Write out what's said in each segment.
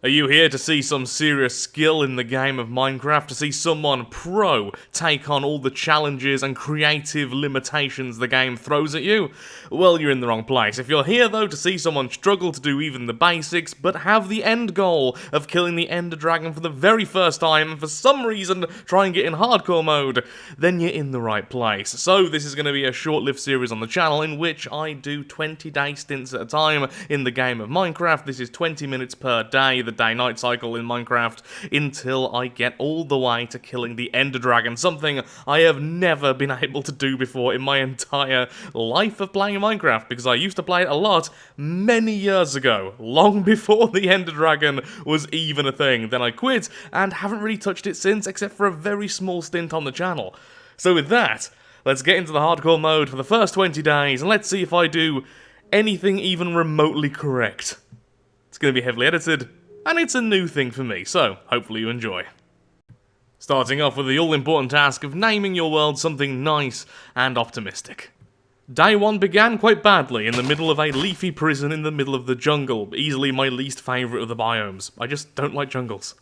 Are you here to see some serious skill in the game of Minecraft? To see someone pro take on all the challenges and creative limitations the game throws at you? Well, you're in the wrong place. If you're here, though, to see someone struggle to do even the basics, but have the end goal of killing the Ender Dragon for the very first time, and for some reason try and get in hardcore mode, then you're in the right place. So this is going to be a short-lived series on the channel in which I do 20-day stints at a time in the game of Minecraft. This is 20 minutes per day, the day-night cycle in Minecraft, until I get all the way to killing the Ender Dragon, something I have never been able to do before in my entire life of playing Minecraft, because I used to play it a lot many years ago, long before the Ender Dragon was even a thing. Then I quit, and haven't really touched it since, except for a very small stint on the channel. So with that, let's get into the hardcore mode for the first 20 days, and let's see if I do anything even remotely correct. It's going to be heavily edited, and it's a new thing for me, so hopefully you enjoy. Starting off with the all-important task of naming your world something nice and optimistic. Day 1 began quite badly, in the middle of a leafy prison in the middle of the jungle, easily my least favourite of the biomes. I just don't like jungles.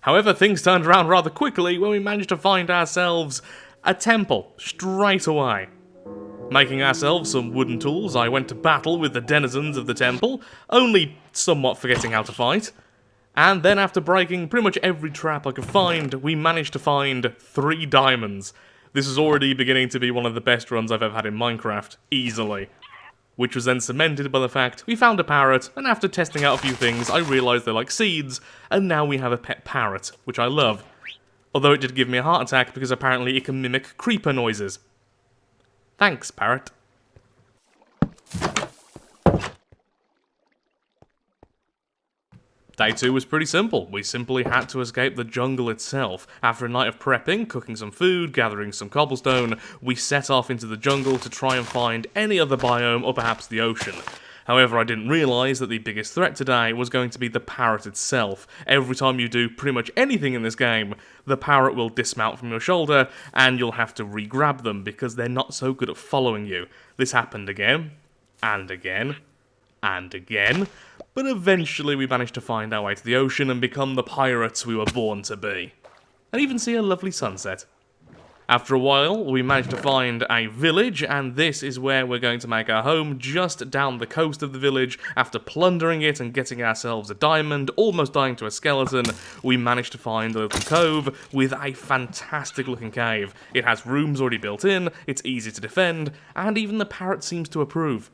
However, things turned around rather quickly when we managed to find ourselves a temple straight away. Making ourselves some wooden tools, I went to battle with the denizens of the temple, only somewhat forgetting how to fight. And then after breaking pretty much every trap I could find, we managed to find 3 diamonds. This is already beginning to be one of the best runs I've ever had in Minecraft, easily. Which was then cemented by the fact we found a parrot, and after testing out a few things, I realised they like seeds, and now we have a pet parrot, which I love. Although it did give me a heart attack because apparently it can mimic creeper noises. Thanks, Parrot. Day 2 was pretty simple. We simply had to escape the jungle itself. After a night of prepping, cooking some food, gathering some cobblestone, we set off into the jungle to try and find any other biome or perhaps the ocean. However, I didn't realise that the biggest threat today was going to be the parrot itself. Every time you do pretty much anything in this game, the parrot will dismount from your shoulder, and you'll have to re-grab them because they're not so good at following you. This happened again, and again, and again, but eventually we managed to find our way to the ocean and become the pirates we were born to be. And even see a lovely sunset. After a while, we managed to find a village, and this is where we're going to make our home, just down the coast of the village. After plundering it and getting ourselves a diamond, almost dying to a skeleton, we managed to find a little cove with a fantastic looking cave. It has rooms already built in, it's easy to defend, and even the parrot seems to approve.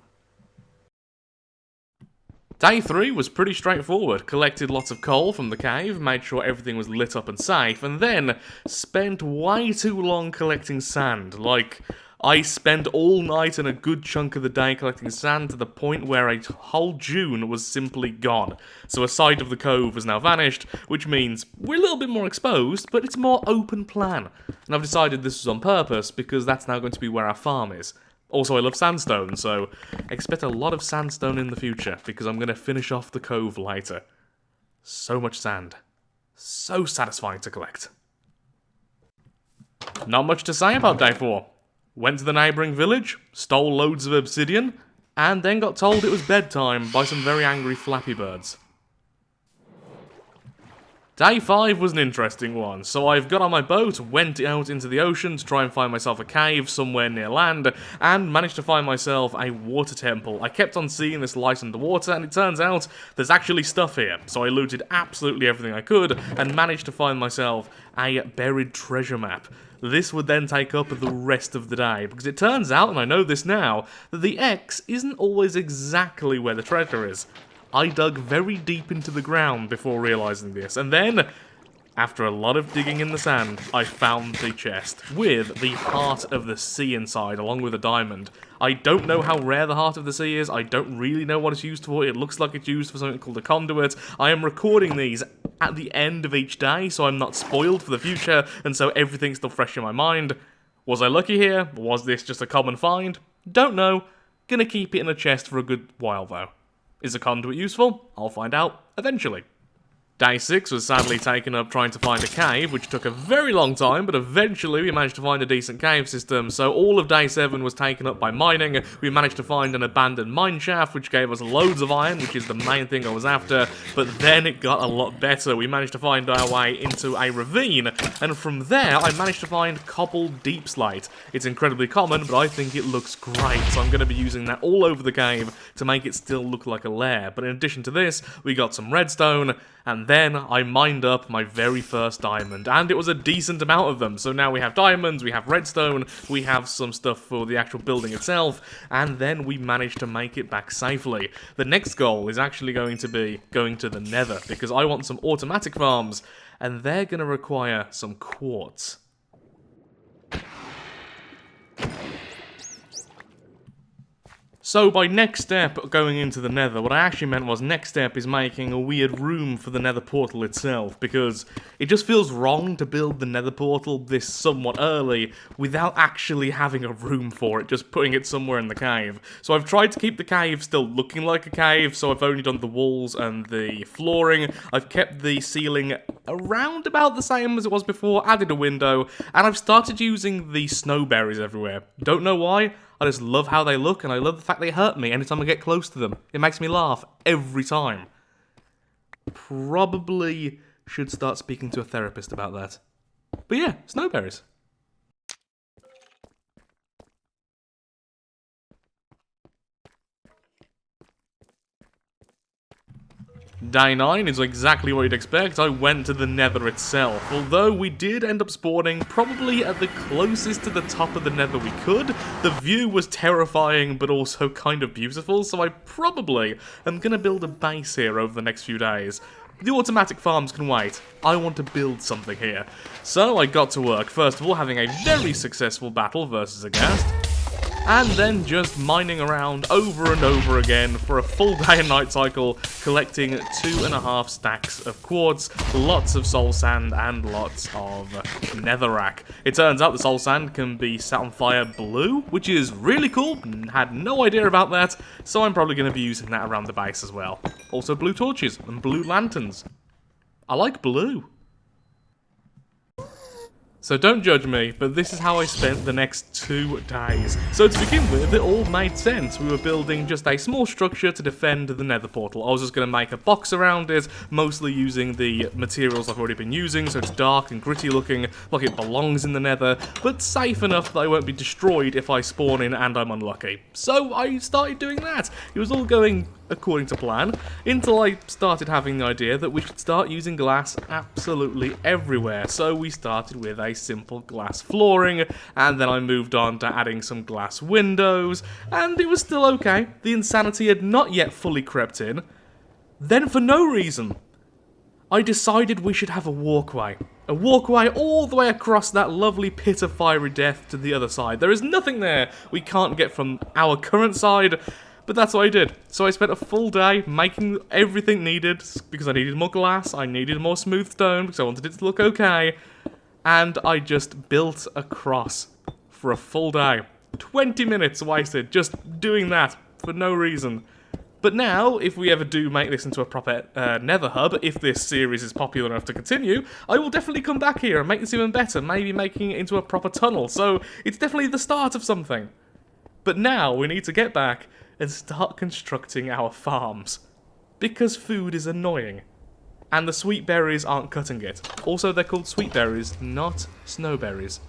Day 3 was pretty straightforward. Collected lots of coal from the cave, made sure everything was lit up and safe, and then spent way too long collecting sand. Like, I spent all night and a good chunk of the day collecting sand to the point where a whole dune was simply gone. So a side of the cove has now vanished, which means we're a little bit more exposed, but it's more open plan. And I've decided this was on purpose because that's now going to be where our farm is. Also, I love sandstone, so expect a lot of sandstone in the future, because I'm going to finish off the cove later. So much sand. So satisfying to collect. Not much to say about Day 4. Went to the neighbouring village, stole loads of obsidian, and then got told it was bedtime by some very angry flappy birds. Day 5 was an interesting one, so I've got on my boat, went out into the ocean to try and find myself a cave somewhere near land, and managed to find myself a water temple. I kept on seeing this light underwater, and it turns out there's actually stuff here, so I looted absolutely everything I could, and managed to find myself a buried treasure map. This would then take up the rest of the day, because it turns out, and I know this now, that the X isn't always exactly where the treasure is. I dug very deep into the ground before realising this, and then, after a lot of digging in the sand, I found the chest with the Heart of the Sea inside, along with a diamond. I don't know how rare the Heart of the Sea is, I don't really know what it's used for, it looks like it's used for something called a conduit. I am recording these at the end of each day, so I'm not spoiled for the future, and so everything's still fresh in my mind. Was I lucky here? Was this just a common find? Don't know. Gonna keep it in a chest for a good while though. Is a conduit useful? I'll find out eventually. Day 6 was sadly taken up trying to find a cave, which took a very long time, but eventually we managed to find a decent cave system. So all of Day 7 was taken up by mining. We managed to find an abandoned mine shaft, which gave us loads of iron, which is the main thing I was after. But then it got a lot better. We managed to find our way into a ravine, and from there I managed to find cobbled deep slate. It's incredibly common, but I think it looks great, so I'm going to be using that all over the cave to make it still look like a lair. But in addition to this, we got some redstone, and then I mined up my very first diamond, and it was a decent amount of them. So now we have diamonds, we have redstone, we have some stuff for the actual building itself, and then we managed to make it back safely. The next goal is actually going to be going to the Nether, because I want some automatic farms, and they're going to require some quartz. So by next step, going into the Nether, what I actually meant was next step is making a weird room for the Nether Portal itself, because it just feels wrong to build the Nether Portal this somewhat early without actually having a room for it, just putting it somewhere in the cave. So I've tried to keep the cave still looking like a cave, so I've only done the walls and the flooring. I've kept the ceiling around about the same as it was before, added a window, and I've started using the snowberries everywhere. Don't know why. I just love how they look, and I love the fact they hurt me anytime I get close to them. It makes me laugh every time. Probably should start speaking to a therapist about that. But yeah, snowberries. Day 9 is exactly what you'd expect. I went to the Nether itself, although we did end up spawning probably at the closest to the top of the Nether we could. The view was terrifying, but also kind of beautiful, so I probably am going to build a base here over the next few days. The automatic farms can wait. I want to build something here. So I got to work, first of all having a very successful battle versus a ghast, and then just mining around over and over again for a full day and night cycle, collecting 2.5 stacks of quartz, lots of soul sand, and lots of netherrack. It turns out the soul sand can be set on fire blue, which is really cool. Had no idea about that, so I'm probably going to be using that around the base as well. Also blue torches and blue lanterns. I like blue. So don't judge me, but this is how I spent the next 2 days. So to begin with, it all made sense. We were building just a small structure to defend the Nether Portal. I was just going to make a box around it, mostly using the materials I've already been using, so it's dark and gritty looking, like it belongs in the Nether, but safe enough that I won't be destroyed if I spawn in and I'm unlucky. So I started doing that. It was all going according to plan, until I started having the idea that we should start using glass absolutely everywhere. So we started with a simple glass flooring, and then I moved on to adding some glass windows, and it was still okay. The insanity had not yet fully crept in. Then, for no reason, I decided we should have a walkway. A walkway all the way across that lovely pit of fiery death to the other side. There is nothing there we can't get from our current side, but that's what I did. So I spent a full day making everything needed, because I needed more glass, I needed more smooth stone, because I wanted it to look okay, and I just built across for a full day. 20 minutes wasted just doing that for no reason. But now, if we ever do make this into a proper Nether hub, if this series is popular enough to continue, I will definitely come back here and make this even better, maybe making it into a proper tunnel. So it's definitely the start of something. But now we need to get back and start constructing our farms, because food is annoying, and the sweet berries aren't cutting it. Also, they're called sweet berries, not snowberries.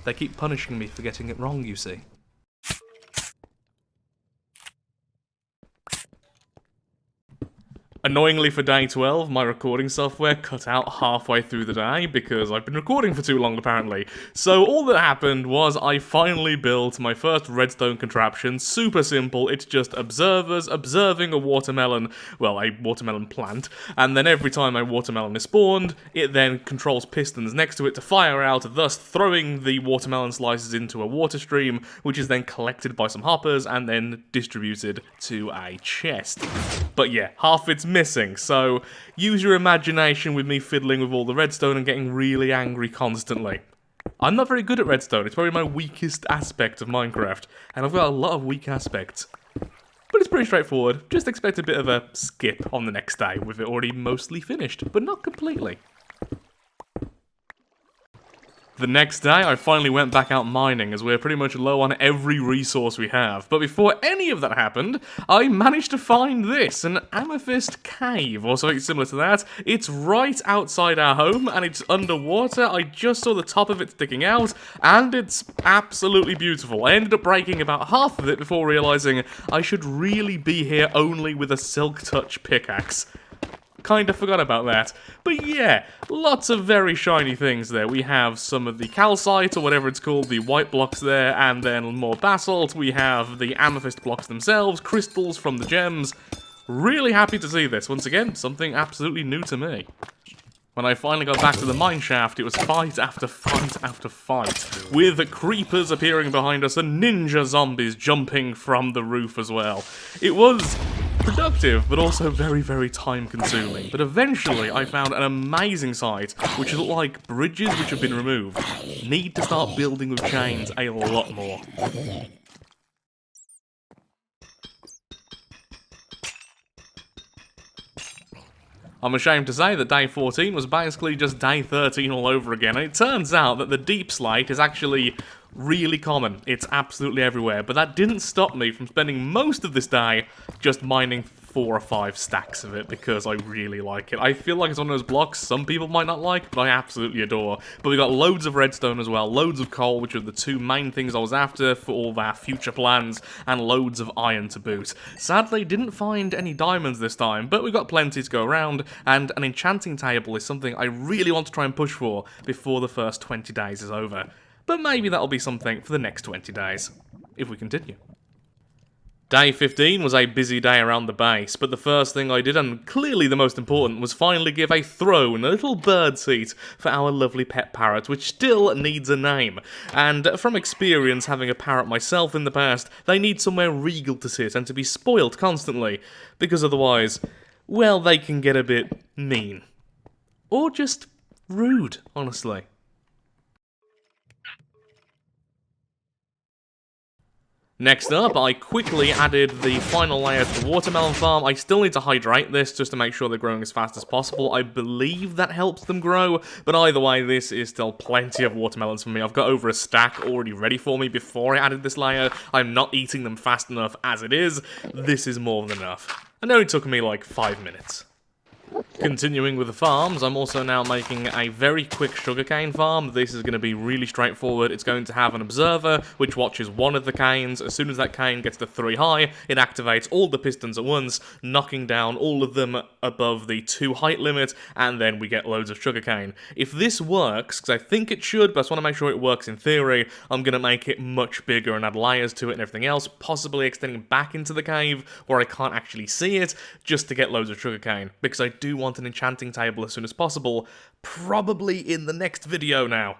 They keep punishing me for getting it wrong, you see. Annoyingly for day 12, my recording software cut out halfway through the day because I've been recording for too long apparently. So all that happened was I finally built my first redstone contraption. Super simple, it's just observers observing a watermelon, well, a watermelon plant, and then every time a watermelon is spawned, it then controls pistons next to it to fire out, thus throwing the watermelon slices into a water stream, which is then collected by some hoppers and then distributed to a chest. But yeah, half its missing, so use your imagination with me fiddling with all the redstone and getting really angry constantly. I'm not very good at redstone, it's probably my weakest aspect of Minecraft, and I've got a lot of weak aspects. but it's pretty straightforward. Just expect a bit of a skip on the next day, with it already mostly finished, but not completely. The next day, I finally went back out mining, as we're pretty much low on every resource we have. But before any of that happened, I managed to find this, an amethyst cave, or something similar to that. It's right outside our home, and it's underwater. I just saw the top of it sticking out, and it's absolutely beautiful. I ended up breaking about half of it before realizing I should really be here only with a silk touch pickaxe. Kinda forgot about that. But yeah, lots of very shiny things there. We have some of the calcite, or whatever it's called, the white blocks there, and then more basalt. We have the amethyst blocks themselves, crystals from the gems. Really happy to see this. Once again, something absolutely new to me. When I finally got back to the mine shaft, it was fight after fight after fight, with creepers appearing behind us and ninja zombies jumping from the roof as well. It was productive, but also very, very time-consuming. But eventually, I found an amazing site, which looked like bridges which have been removed. Need to start building with chains a lot more. I'm ashamed to say that day 14 was basically just day 13 all over again, and it turns out that the deep slate is actually really common. It's absolutely everywhere, but that didn't stop me from spending most of this day just mining 4 or 5 stacks of it, because I really like it. I feel like it's one of those blocks some people might not like, but I absolutely adore. But we got loads of redstone as well, loads of coal, which are the 2 main things I was after for all of our future plans, and loads of iron to boot. Sadly, didn't find any diamonds this time, but we got plenty to go around, and an enchanting table is something I really want to try and push for before the first 20 days is over. But maybe that'll be something for the next 20 days, if we continue. Day 15 was a busy day around the base, but the first thing I did, and clearly the most important, was finally give a throne, a little bird seat, for our lovely pet parrot, which still needs a name. And from experience, having a parrot myself in the past, they need somewhere regal to sit and to be spoilt constantly, because otherwise, well, they can get a bit mean. Or just rude, honestly. Next up, I quickly added the final layer to the watermelon farm. I still need to hydrate this just to make sure they're growing as fast as possible. I believe that helps them grow, but either way, this is still plenty of watermelons for me. I've got over a stack already ready for me before I added this layer. I'm not eating them fast enough as it is. This is more than enough. And it only took me like 5 minutes. Continuing with the farms, I'm also now making a very quick sugarcane farm. This is going to be really straightforward. It's going to have an observer which watches one of the canes. As soon as that cane gets to 3 high, it activates all the pistons at once, knocking down all of them above the 2 height limit, and then we get loads of sugarcane. If this works, because I think it should, but I just want to make sure it works in theory, I'm going to make it much bigger and add layers to it and everything else, possibly extending back into the cave where I can't actually see it, just to get loads of sugarcane, because I do want an enchanting table as soon as possible, probably in the next video now.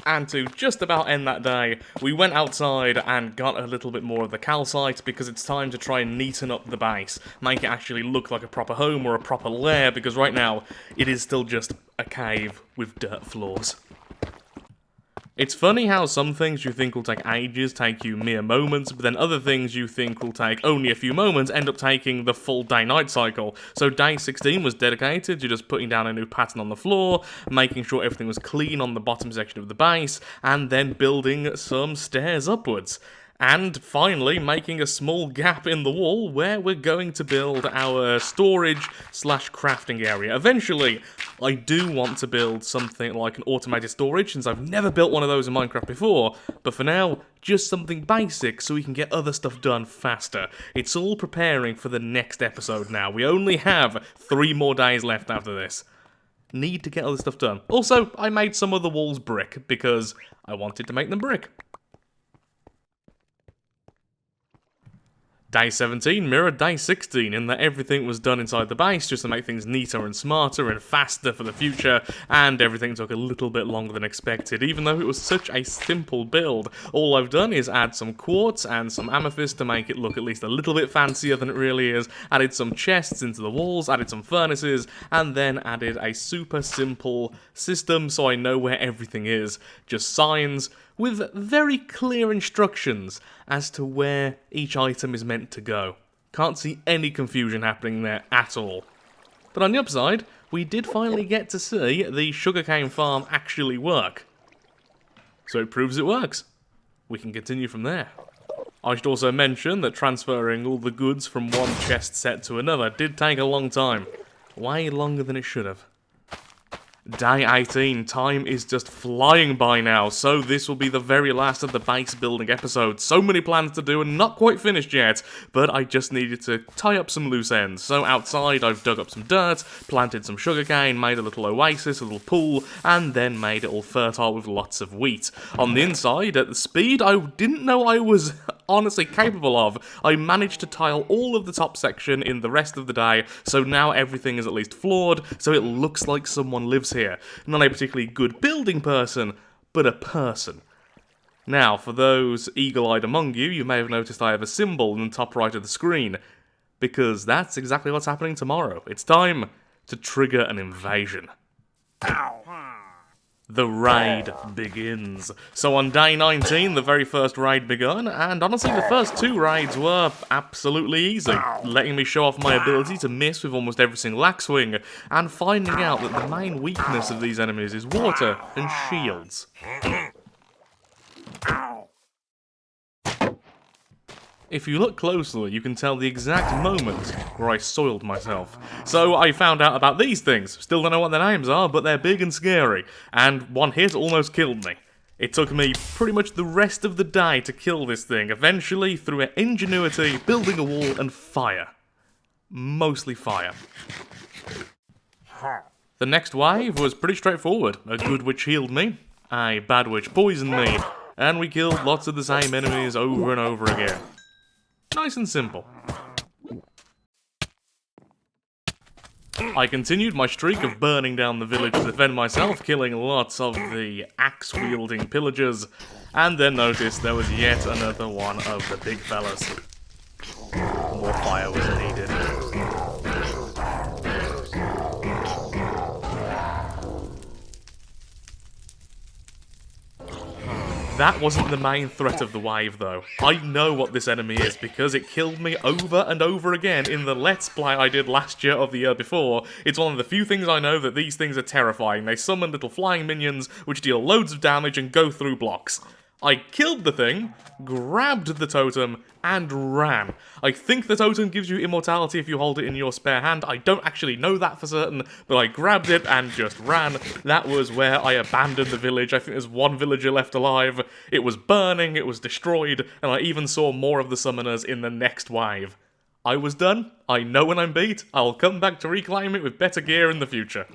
And to just about end that day, we went outside and got a little bit more of the calcite, because it's time to try and neaten up the base, make it actually look like a proper home or a proper lair, because right now it is still just a cave with dirt floors. It's funny how some things you think will take ages take you mere moments, but then other things you think will take only a few moments end up taking the full day-night cycle. So day 16 was dedicated to just putting down a new pattern on the floor, making sure everything was clean on the bottom section of the base, and then building some stairs upwards. And finally, making a small gap in the wall where we're going to build our storage/crafting area. Eventually, I do want to build something like an automated storage, since I've never built one of those in Minecraft before. But for now, just something basic so we can get other stuff done faster. It's all preparing for the next episode now. We only have 3 more days left after this. Need to get other stuff done. Also, I made some of the walls brick, because I wanted to make them brick. Day 17 mirrored day 16 in that everything was done inside the base just to make things neater and smarter and faster for the future, and everything took a little bit longer than expected, even though it was such a simple build. All I've done is add some quartz and some amethyst to make it look at least a little bit fancier than it really is, added some chests into the walls, added some furnaces, and then added a super simple system so I know where everything is. Just signs with very clear instructions as to where each item is meant to go. Can't see any confusion happening there at all. But on the upside, we did finally get to see the sugarcane farm actually work. So it proves it works. We can continue from there. I should also mention that transferring all the goods from one chest set to another did take a long time. Way longer than it should have. Day 18, time is just flying by now, so this will be the very last of the base building episode. So many plans to do and not quite finished yet, but I just needed to tie up some loose ends. So outside I've dug up some dirt, planted some sugarcane, made a little oasis, a little pool, and then made it all fertile with lots of wheat. On the inside, at the speed I didn't know I was honestly capable of, I managed to tile all of the top section in the rest of the day, so now everything is at least floored, so it looks like someone lives here. Not a particularly good building person, but a person. Now, for those eagle-eyed among you, you may have noticed I have a symbol in the top right of the screen, because that's exactly what's happening tomorrow. It's time to trigger an invasion. The raid begins. So on day 19, the very first raid begun, and honestly the first two raids were absolutely easy, letting me show off my ability to miss with almost every single axe swing, and finding out that the main weakness of these enemies is water and shields. If you look closely, you can tell the exact moment where I soiled myself. So I found out about these things. Still don't know what their names are, but they're big and scary. And one hit almost killed me. It took me pretty much the rest of the day to kill this thing, eventually through ingenuity, building a wall, and fire. Mostly fire. The next wave was pretty straightforward. A good witch healed me, a bad witch poisoned me, and we killed lots of the same enemies over and over again. Nice and simple. I continued my streak of burning down the village to defend myself, killing lots of the axe-wielding pillagers, and then noticed there was yet another one of the big fellas. More fire was needed. That wasn't the main threat of the wave, though. I know what this enemy is, because it killed me over and over again in the Let's Play I did last year or the year before. It's one of the few things I know that these things are terrifying. They summon little flying minions, which deal loads of damage and go through blocks. I killed the thing, grabbed the totem, and ran. I think the totem gives you immortality if you hold it in your spare hand. I don't actually know that for certain, but I grabbed it and just ran. That was where I abandoned the village. I think there's one villager left alive. It was burning, it was destroyed, and I even saw more of the summoners in the next wave. I was done. I know when I'm beat. I'll come back to reclaim it with better gear in the future.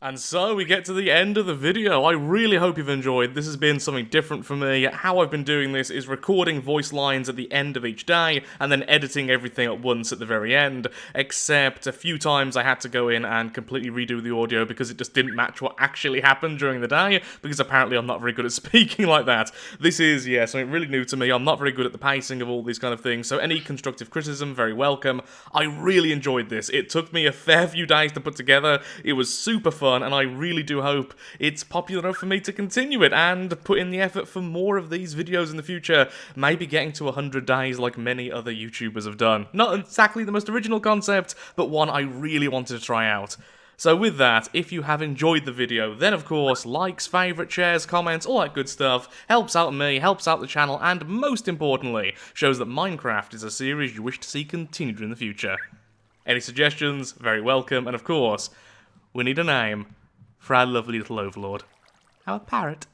And so we get to the end of the video. I really hope you've enjoyed. This has been something different for me. How I've been doing this is recording voice lines at the end of each day and then editing everything at once at the very end, except a few times I had to go in and completely redo the audio because it just didn't match what actually happened during the day, because apparently I'm not very good at speaking like that. This is, yeah, something really new to me. I'm not very good at the pacing of all these kind of things, so any constructive criticism, very welcome. I really enjoyed this. It took me a fair few days to put together. It was super fun, and I really do hope it's popular enough for me to continue it and put in the effort for more of these videos in the future, maybe getting to 100 days like many other YouTubers have done. Not exactly the most original concept, but one I really wanted to try out. So with that, if you have enjoyed the video, then of course, likes, favourite, shares, comments, all that good stuff, helps out me, helps out the channel, and most importantly, shows that Minecraft is a series you wish to see continued in the future. Any suggestions, very welcome, and of course, we need a name for our lovely little overlord. Our parrot.